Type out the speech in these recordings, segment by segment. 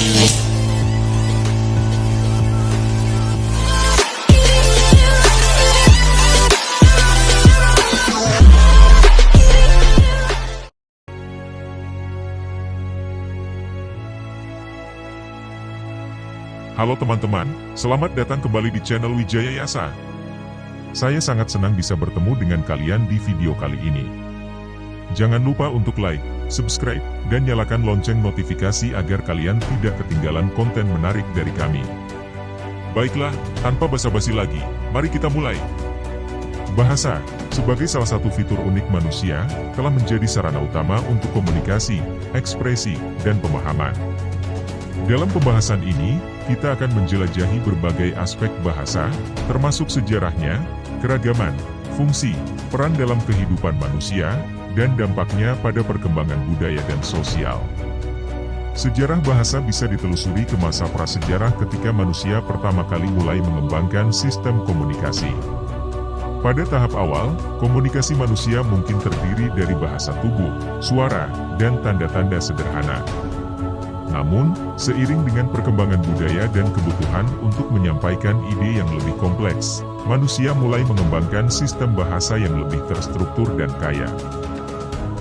Halo teman-teman, selamat datang kembali di channel Wijaya Yasa. Saya sangat senang bisa bertemu dengan kalian di video kali ini. Jangan lupa untuk like, subscribe, dan nyalakan lonceng notifikasi agar kalian tidak ketinggalan konten menarik dari kami. Baiklah, tanpa basa-basi lagi, mari kita mulai. Bahasa, sebagai salah satu fitur unik manusia, telah menjadi sarana utama untuk komunikasi, ekspresi, dan pemahaman. Dalam pembahasan ini, kita akan menjelajahi berbagai aspek bahasa, termasuk sejarahnya, keragaman, fungsi, peran dalam kehidupan manusia, dan dampaknya pada perkembangan budaya dan sosial. Sejarah bahasa bisa ditelusuri ke masa prasejarah ketika manusia pertama kali mulai mengembangkan sistem komunikasi. Pada tahap awal, komunikasi manusia mungkin terdiri dari bahasa tubuh, suara, dan tanda-tanda sederhana. Namun, seiring dengan perkembangan budaya dan kebutuhan untuk menyampaikan ide yang lebih kompleks, manusia mulai mengembangkan sistem bahasa yang lebih terstruktur dan kaya.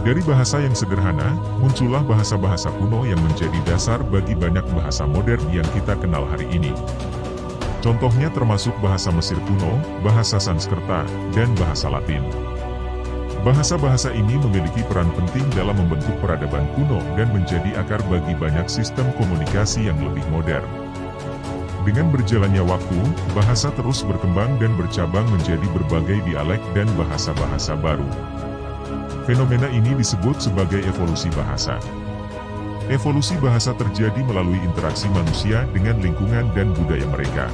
Dari bahasa yang sederhana, muncullah bahasa-bahasa kuno yang menjadi dasar bagi banyak bahasa modern yang kita kenal hari ini. Contohnya termasuk bahasa Mesir kuno, bahasa Sanskerta, dan bahasa Latin. Bahasa-bahasa ini memiliki peran penting dalam membentuk peradaban kuno dan menjadi akar bagi banyak sistem komunikasi yang lebih modern. Dengan berjalannya waktu, bahasa terus berkembang dan bercabang menjadi berbagai dialek dan bahasa-bahasa baru. Fenomena ini disebut sebagai evolusi bahasa. Evolusi bahasa terjadi melalui interaksi manusia dengan lingkungan dan budaya mereka.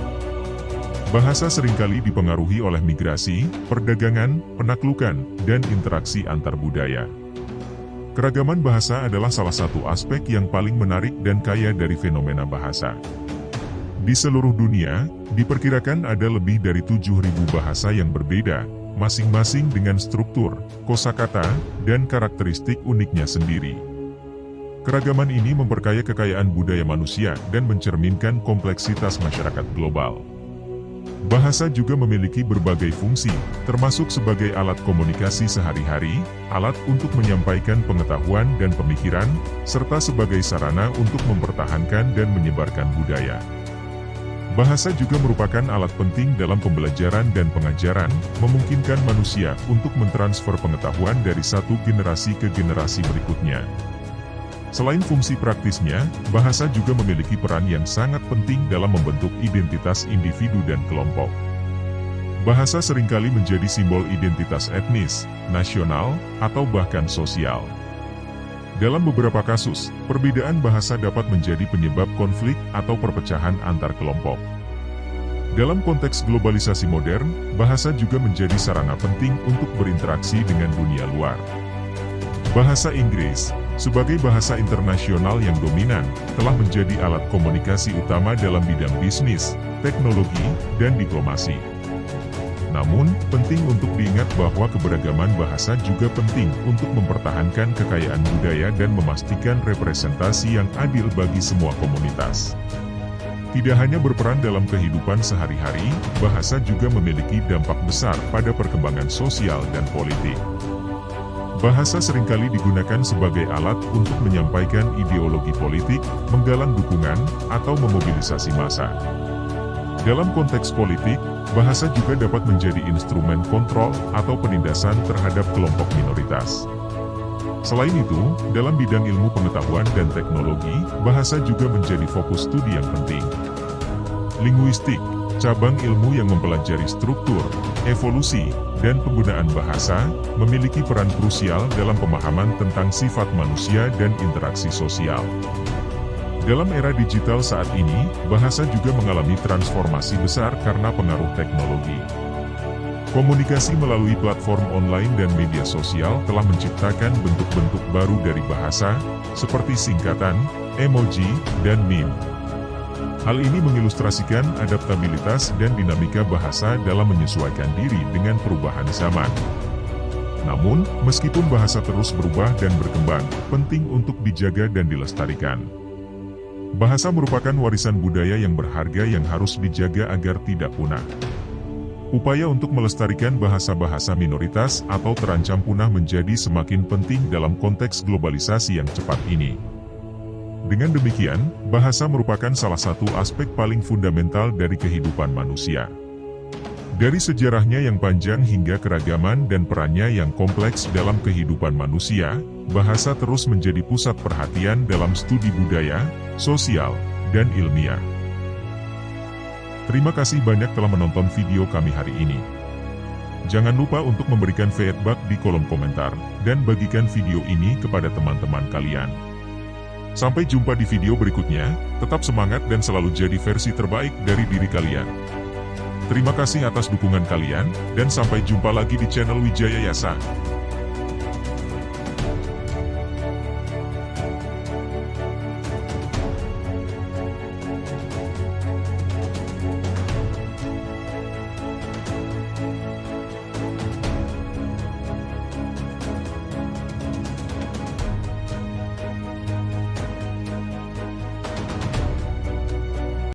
Bahasa seringkali dipengaruhi oleh migrasi, perdagangan, penaklukan, dan interaksi antar budaya. Keragaman bahasa adalah salah satu aspek yang paling menarik dan kaya dari fenomena bahasa. Di seluruh dunia, diperkirakan ada lebih dari 7.000 bahasa yang berbeda, masing-masing dengan struktur, kosakata, dan karakteristik uniknya sendiri. Keragaman ini memperkaya kekayaan budaya manusia dan mencerminkan kompleksitas masyarakat global. Bahasa juga memiliki berbagai fungsi, termasuk sebagai alat komunikasi sehari-hari, alat untuk menyampaikan pengetahuan dan pemikiran, serta sebagai sarana untuk mempertahankan dan menyebarkan budaya. Bahasa juga merupakan alat penting dalam pembelajaran dan pengajaran, memungkinkan manusia untuk mentransfer pengetahuan dari satu generasi ke generasi berikutnya. Selain fungsi praktisnya, bahasa juga memiliki peran yang sangat penting dalam membentuk identitas individu dan kelompok. Bahasa seringkali menjadi simbol identitas etnis, nasional, atau bahkan sosial. Dalam beberapa kasus, perbedaan bahasa dapat menjadi penyebab konflik atau perpecahan antar kelompok. Dalam konteks globalisasi modern, bahasa juga menjadi sarana penting untuk berinteraksi dengan dunia luar. Bahasa Inggris, sebagai bahasa internasional yang dominan, telah menjadi alat komunikasi utama dalam bidang bisnis, teknologi, dan diplomasi. Namun, penting untuk diingat bahwa keberagaman bahasa juga penting untuk mempertahankan kekayaan budaya dan memastikan representasi yang adil bagi semua komunitas. Tidak hanya berperan dalam kehidupan sehari-hari, bahasa juga memiliki dampak besar pada perkembangan sosial dan politik. Bahasa seringkali digunakan sebagai alat untuk menyampaikan ideologi politik, menggalang dukungan, atau memobilisasi massa. Dalam konteks politik, bahasa juga dapat menjadi instrumen kontrol atau penindasan terhadap kelompok minoritas. Selain itu, dalam bidang ilmu pengetahuan dan teknologi, bahasa juga menjadi fokus studi yang penting. Linguistik, cabang ilmu yang mempelajari struktur, evolusi, dan penggunaan bahasa, memiliki peran krusial dalam pemahaman tentang sifat manusia dan interaksi sosial. Dalam era digital saat ini, bahasa juga mengalami transformasi besar karena pengaruh teknologi. Komunikasi melalui platform online dan media sosial telah menciptakan bentuk-bentuk baru dari bahasa, seperti singkatan, emoji, dan meme. Hal ini mengilustrasikan adaptabilitas dan dinamika bahasa dalam menyesuaikan diri dengan perubahan zaman. Namun, meskipun bahasa terus berubah dan berkembang, penting untuk dijaga dan dilestarikan. Bahasa merupakan warisan budaya yang berharga yang harus dijaga agar tidak punah. Upaya untuk melestarikan bahasa-bahasa minoritas atau terancam punah menjadi semakin penting dalam konteks globalisasi yang cepat ini. Dengan demikian, bahasa merupakan salah satu aspek paling fundamental dari kehidupan manusia. Dari sejarahnya yang panjang hingga keragaman dan perannya yang kompleks dalam kehidupan manusia, bahasa terus menjadi pusat perhatian dalam studi budaya, sosial, dan ilmiah. Terima kasih banyak telah menonton video kami hari ini. Jangan lupa untuk memberikan feedback di kolom komentar, dan bagikan video ini kepada teman-teman kalian. Sampai jumpa di video berikutnya, tetap semangat dan selalu jadi versi terbaik dari diri kalian. Terima kasih atas dukungan kalian, dan sampai jumpa lagi di channel Wijaya Yasa.